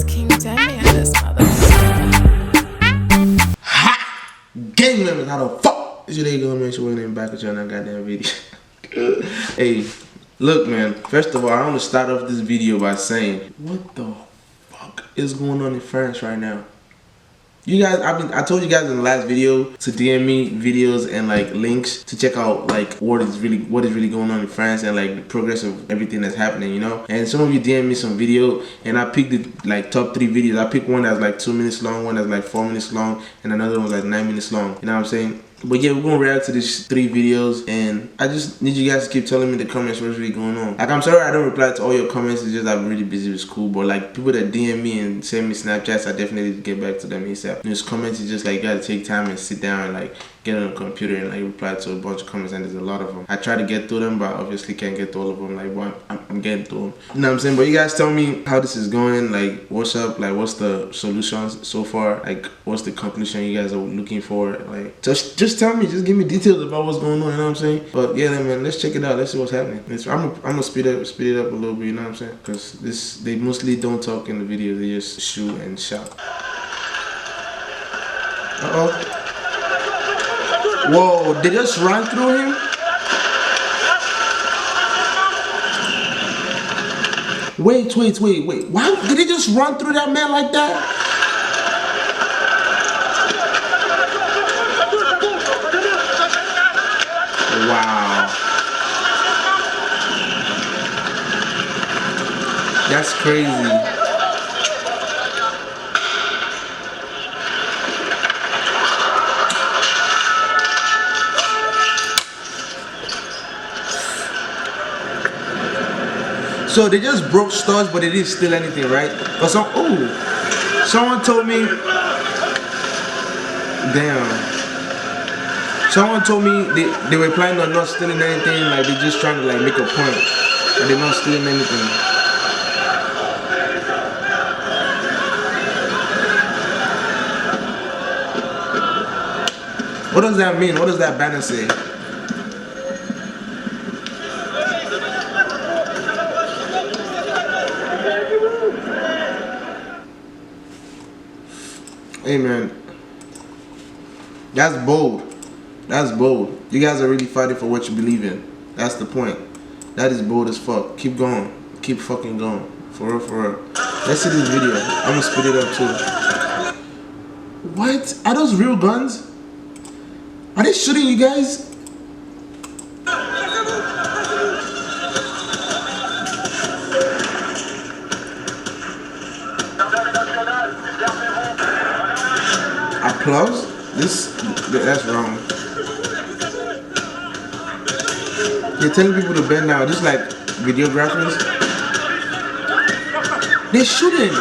It's King Demi and this motherfucker. Ha! Gang members, how the fuck is your day going, man? So we're in back with you on that goddamn video. Hey, look, man. First of all, I want to start off this video by saying, what the fuck is going on in France right now? You guys, I told you guys in the last video to DM me videos and like links to check out like what is really going on in France and like the progress of everything that's happening, you know. And some of you DM me some video, and I picked the like top 3 videos. I picked one that's like 2 minutes long, one that's like 4 minutes long, and another one's like 9 minutes long. You know what I'm saying? But yeah, we're gonna react to these 3 videos, and I just need you guys to keep telling me in the comments what's really going on. Like, I'm sorry I don't reply to all your comments, it's just I'm really busy with school, but like people that DM me and send me Snapchats, I definitely get back to them ASAP. Those comments is just like you gotta take time and sit down and like get on the computer and like reply to a bunch of comments, and there's a lot of them. I try to get through them, but obviously can't get to all of them. Like, but I'm getting through them. You know what I'm saying? But you guys tell me how this is going, like what's up, like what's the solutions so far, like what's the conclusion you guys are looking for, like just tell me, just give me details about what's going on, you know what I'm saying? But yeah, man, let's check it out, let's see what's happening. I'm gonna speed it up a little bit, you know what I'm saying? Because they mostly don't talk in the video, they just shoot and shout. Whoa, they just ran through him? Wait. Why did they just run through that man like that? Wow. That's crazy. So they just broke stores, but they didn't steal anything, right? But someone told me, damn. Someone told me they were planning on not stealing anything, like they're just trying to like make a point, but they're not stealing anything. What does that mean? What does that banner say? Hey man, that's bold. That's bold. You guys are really fighting for what you believe in. That's the point. That is bold as fuck. Keep going. Keep fucking going. For real, for real. Let's see this video. I'm gonna speed it up too. What? Are those real guns? Are they shooting you guys? Applause? That's wrong. You're telling people to bend down, just like videographers. They're shooting.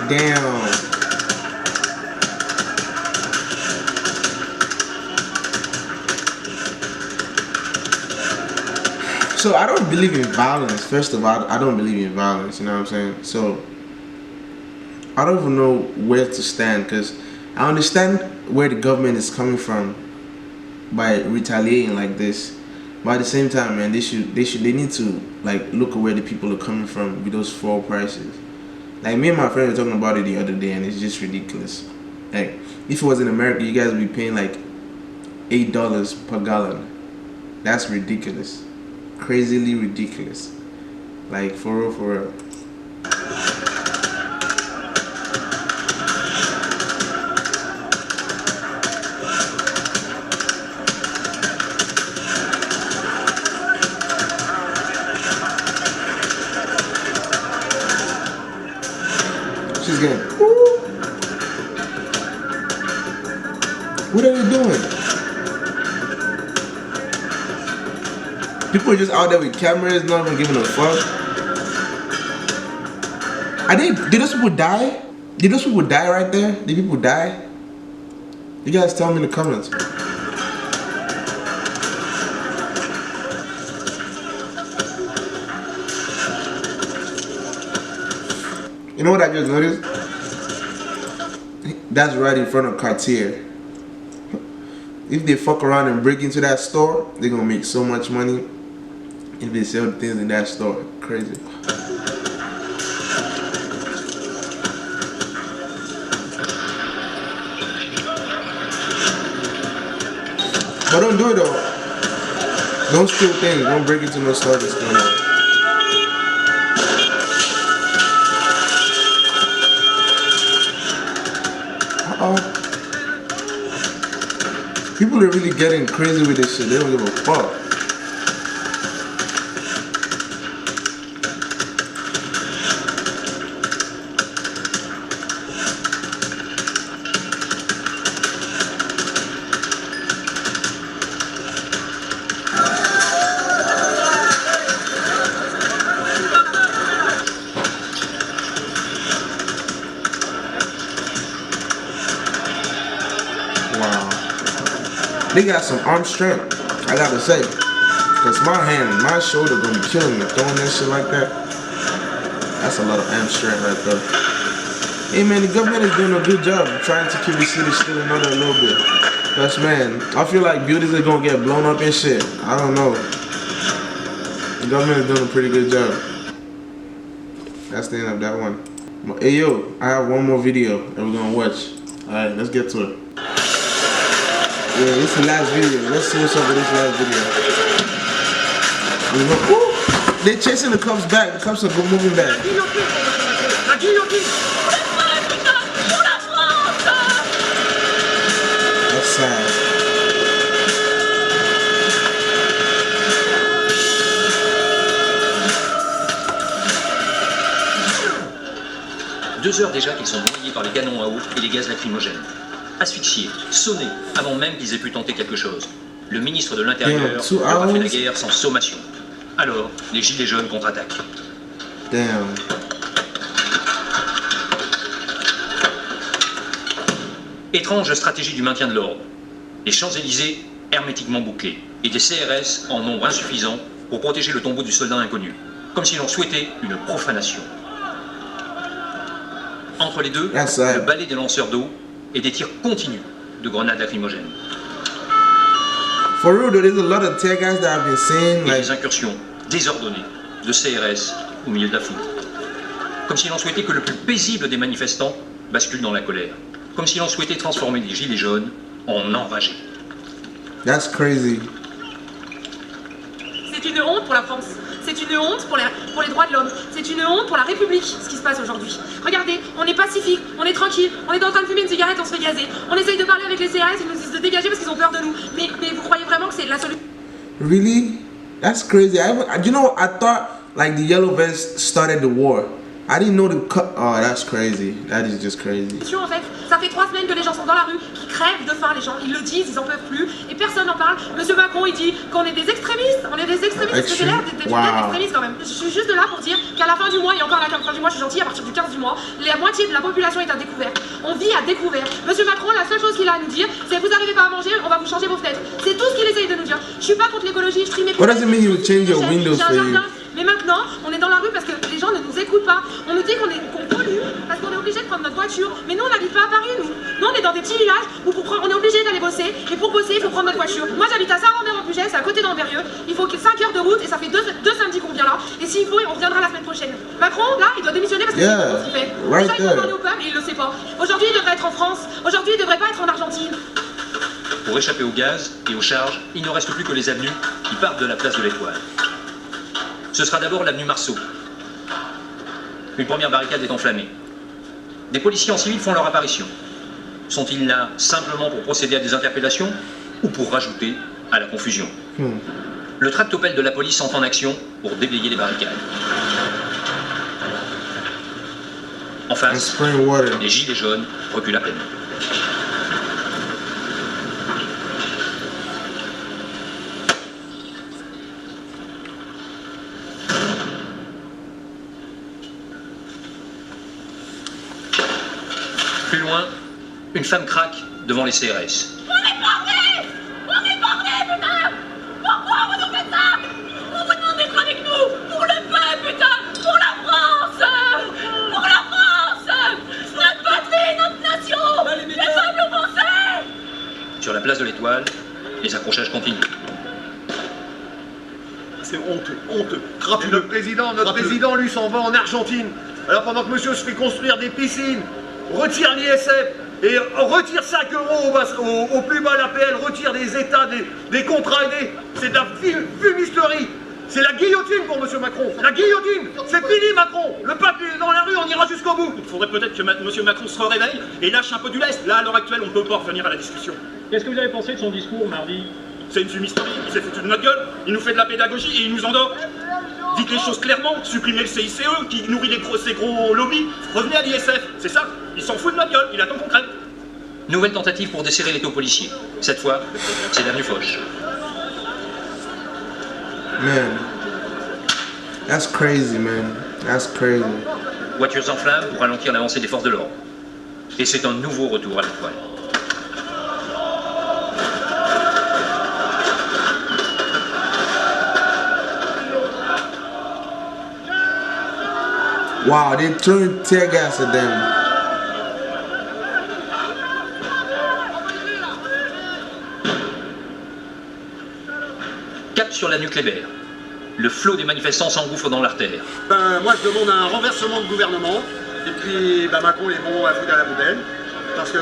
Damn. So I don't believe in violence. First of all, I don't believe in violence, you know what I'm saying? So I don't even know where to stand, because I understand where the government is coming from by retaliating like this. But at the same time, man, they need to like look at where the people are coming from with those fuel prices. Like me and my friend were talking about it the other day, and it's just ridiculous. Like if it was in America, you guys would be paying like $8 per gallon. That's ridiculous. Crazily ridiculous. Like for real, for real. She's getting. What are you doing? People are just out there with cameras, not even giving a fuck. Did those people die? Did those people die right there? Did people die? You guys tell me in the comments. You know what I just noticed? That's right in front of Cartier. If they fuck around and break into that store, they're gonna make so much money if they sell things in that store. Crazy. But don't do it though. Don't steal things. Don't break into no store that's going on. People are really getting crazy with this shit. They don't give a fuck. Wow. They got some arm strength, I gotta say. Cause my shoulder gonna be killing me throwing that shit like that. That's a lot of arm strength right there. Hey man, the government is doing a good job trying to keep the city still another a little bit. Cause man, I feel like buildings are gonna get blown up and shit. I don't know. The government is doing a pretty good job. That's the end of that one. But, hey yo, I have one more video that we're gonna watch. Alright, let's get to it. Yeah, this is the last video. Let's see what's up with this last video. They're chasing the cops back. The cops are moving back. That's sad. Deux heures déjà qu'ils sont noyés par les canons à eau et les gaz lacrymogènes. Asphyxiés, sonnés, avant même qu'ils aient pu tenter quelque chose. Le ministre de l'Intérieur leur a fait la guerre sans sommation. Alors, les gilets jaunes contre-attaquent. Damn. Étrange stratégie du maintien de l'ordre. Les Champs-Élysées hermétiquement bouclés et des CRS en nombre insuffisant pour protéger le tombeau du soldat inconnu. Comme si l'on souhaitait une profanation. Entre les deux, le balai des lanceurs d'eau et des tirs continus de grenades lacrymogènes. For real, there's a lot of tear gas that I've been seeing, et des incursions désordonnées de CRS au milieu de la foule. Comme si l'on souhaitait que le plus paisible des manifestants bascule dans la colère. Comme si l'on souhaitait transformer les gilets jaunes en enragés. That's crazy. C'est une honte pour la France. C'est une honte pour les droits de l'homme. C'est une honte pour la République, ce qui se passe aujourd'hui. Regardez, on est pacifique, on est tranquille, on est en train de fumer une cigarette, on se fait gazer. On essaye de parler avec les CRS, ils nous disent de dégager parce qu'ils ont peur de nous. Mais vous croyez vraiment que c'est la solution? Really? That's crazy. You know, I thought like the yellow vests started the war. I didn't know the cut. Oh, that's crazy. That is just crazy. En fait, ça fait 3 semaines que les gens sont dans la rue, qui crèvent de faim, les gens, ils le disent, ils en peuvent plus, et personne n'en parle. Monsieur Macron, il dit qu'on est des extrémistes, on est des extrémistes, parce que j'ai l'air d'être extrémiste quand même. Je suis juste là pour dire qu'à la fin du mois, et encore à la fin du mois, je suis gentille, à partir du 15 du mois, la moitié de la population est à découvert. On vit à découvert. Monsieur Macron, la seule chose qu'il a à nous dire, c'est vous n'arrivez pas à manger, on va vous changer vos fenêtres. C'est tout ce qu'il essaye de nous dire. Je suis pas contre l'écologie, je trie mes What does it mean you would change your windows for you? Mais maintenant, on est dans la rue parce que les gens ne nous écoutent pas. On nous dit qu'on pollue parce qu'on est obligé de prendre notre voiture. Mais nous, on n'habite pas à Paris, nous. Nous, on est dans des petits villages où on est obligé d'aller bosser. Et pour bosser, il faut prendre notre voiture. Moi, j'habite à Saint-Rambert-en-Puget, c'est à côté d'Amberieu. Il faut 5 heures de route et ça fait deux samedis qu'on vient là. Et s'il faut, on reviendra la semaine prochaine. Macron, là, il doit démissionner parce que c'est ce qu'il fait. Déjà, il faut parler au peuple et il le sait pas. Aujourd'hui, il devrait être en France. Aujourd'hui, il devrait pas être en Argentine. Pour échapper au gaz et aux charges, il ne reste plus que les avenues qui partent de la place de l'Étoile. Ce sera d'abord l'avenue Marceau. Une première barricade est enflammée. Des policiers en civil font leur apparition. Sont-ils là simplement pour procéder à des interpellations ou pour rajouter à la confusion? Le tractopelle de la police entre en action pour déblayer les barricades. En face, les gilets jaunes reculent à peine. Plus loin, une femme craque devant les CRS. On est bordés! On est bordés, putain! Pourquoi vous nous faites ça? On vous demande d'être avec nous! Pour le peuple, putain! Pour la France! Pour la France! Notre patrie, notre nation! la place de l'Étoile, les accrochages continuent. C'est honteux, honteux, crapuleux. Notre président, lui, s'en va en Argentine. Alors pendant que monsieur se fait construire des piscines, retire l'ISF et retire 5 euros au plus bas l'APL, retire des États, des contrats aidés. C'est de la fumisterie. C'est la guillotine pour monsieur Macron. La guillotine. C'est fini Macron. Le peuple est dans la rue, on ira jusqu'au bout. Il faudrait peut-être que monsieur Macron se réveille et lâche un peu du lest. Là, à l'heure actuelle, on ne peut pas revenir à la discussion. Qu'est-ce que vous avez pensé de son discours mardi? C'est une fumisterie, il s'est foutu de notre gueule, il nous fait de la pédagogie et il nous endort. Dites les choses clairement, supprimez le CICE qui nourrit ces gros lobbies, revenez à l'ISF, c'est ça. Il s'en fout de notre gueule, il attend qu'on crève. Nouvelle tentative pour desserrer les taux policiers. Cette fois, c'est l'avenue Foch. Man, that's crazy, man. That's crazy. Voitures en flammes pour ralentir l'avancée des forces de l'ordre. Et c'est un nouveau retour à l'Étoile. Wow, they throwing tear gas at them. Cap sur l'avenue Kléber. Le flot des manifestants s'engouffre dans l'artère. Ben, moi, je demande un renversement de gouvernement. Et puis, Macron est bon à foutre à la poubelle. Parce que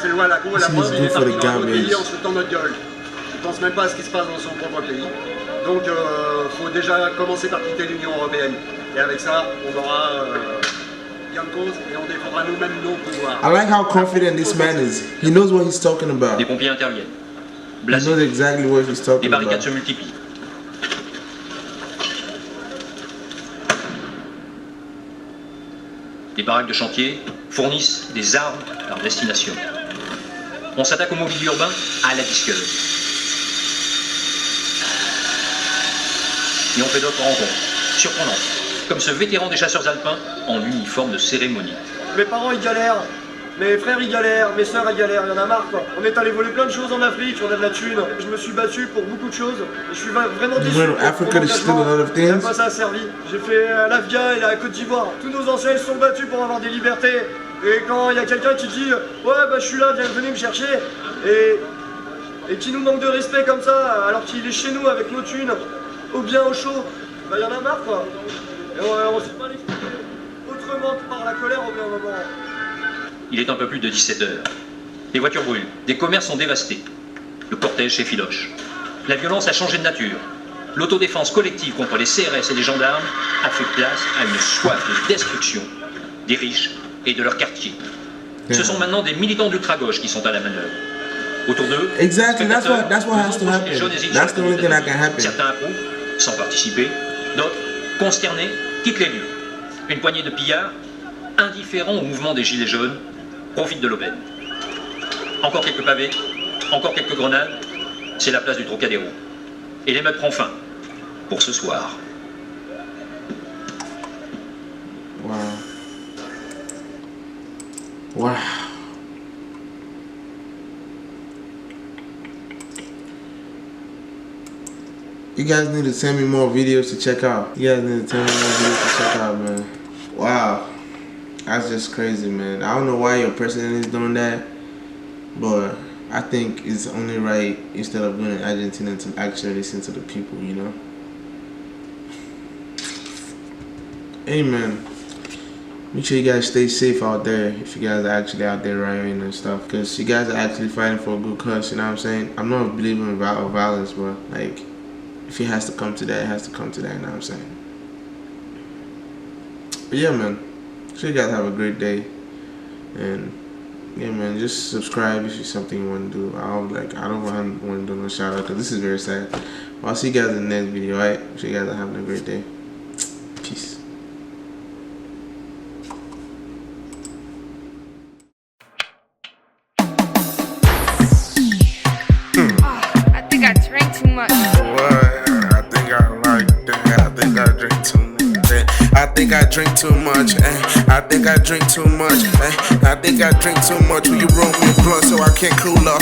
c'est loin à la cour et la preuve, il est parti dans notre pays en se foutant notre gueule. Il pense même pas à ce qui se passe dans son propre pays. Donc, faut déjà commencer par quitter l'Union Européenne. Et avec ça, on aura gain de cause et on défendra nous-mêmes nos pouvoirs. I like how confident this man is. He knows what he's talking about. Les pompiers interviennent. He Blasés. knows exactly what he's Les talking barricades about. se multiplient. Les baraques de chantier fournissent des armes à leur destination. On s'attaque au mobilier urbain à la disqueuse. Et on fait d'autres rencontres, surprenantes, comme ce vétéran des chasseurs alpins en uniforme de cérémonie. Mes parents ils galèrent, mes frères ils galèrent, mes soeurs elles galèrent, il y en a marre quoi. On est allé voler plein de choses en Afrique, on a de la thune. Je me suis battu pour beaucoup de choses et je suis vraiment déçu. Well, Africa is still a lot of things. Pas ça a servi. J'ai fait l'Afghan et la Côte d'Ivoire. Tous nos anciens ils se sont battus pour avoir des libertés. Et quand il y a quelqu'un qui dit ouais je suis là, venez me chercher et qui nous manque de respect comme ça alors qu'il est chez nous avec nos thunes, au bien au chaud, il y en a marre quoi. Et on sait pas l'expliquer autrement que par la colère au bout d'un moment. Il est un peu plus de 17 heures. Les voitures brûlent, des commerces sont dévastés. Le cortège s'effiloche. La violence a changé de nature. L'autodéfense collective contre les CRS et les gendarmes a fait place à une soif de destruction des riches et de leur quartier. Ce sont maintenant des militants d'ultra-gauche qui sont à la manœuvre. Autour d'eux, Exactly, that's what has to de nombreux happen. jeunes hésitent That's sur the la only thing that can conduite. happen. Certains approuvent, sans participer. D'autres, consternés, quittent les lieux. Une poignée de pillards, indifférents au mouvement des gilets jaunes, profitent de l'aubaine. Encore quelques pavés, encore quelques grenades, c'est la place du Trocadéro. Et l'émeute prend fin, pour ce soir. Wow. Wow. You guys need to send me more videos to check out. You guys need to tell me more videos to check out, man. Wow. That's just crazy, man. I don't know why your president is doing that, but I think it's only right, instead of going to Argentina, to actually listen to the people, you know? Hey, man. Make sure you guys stay safe out there if you guys are actually out there rioting and stuff, because you guys are actually fighting for a good cause, you know what I'm saying? I'm not believing in violence, but like, if it has to come to that, it has to come to that, you know what I'm saying? But yeah, man, so you guys have a great day, and yeah, man, just subscribe if it's something you want to do. I don't want to do no shout out because this is very sad. I'll see you guys in the next video, alright? So you guys are having a great day. Peace. I think I drank too much. I think I like that. I think I drink too much. I think I drink too much. I think I drink too much. I think I drink too much. Will you roll me a blunt so I can't cool off?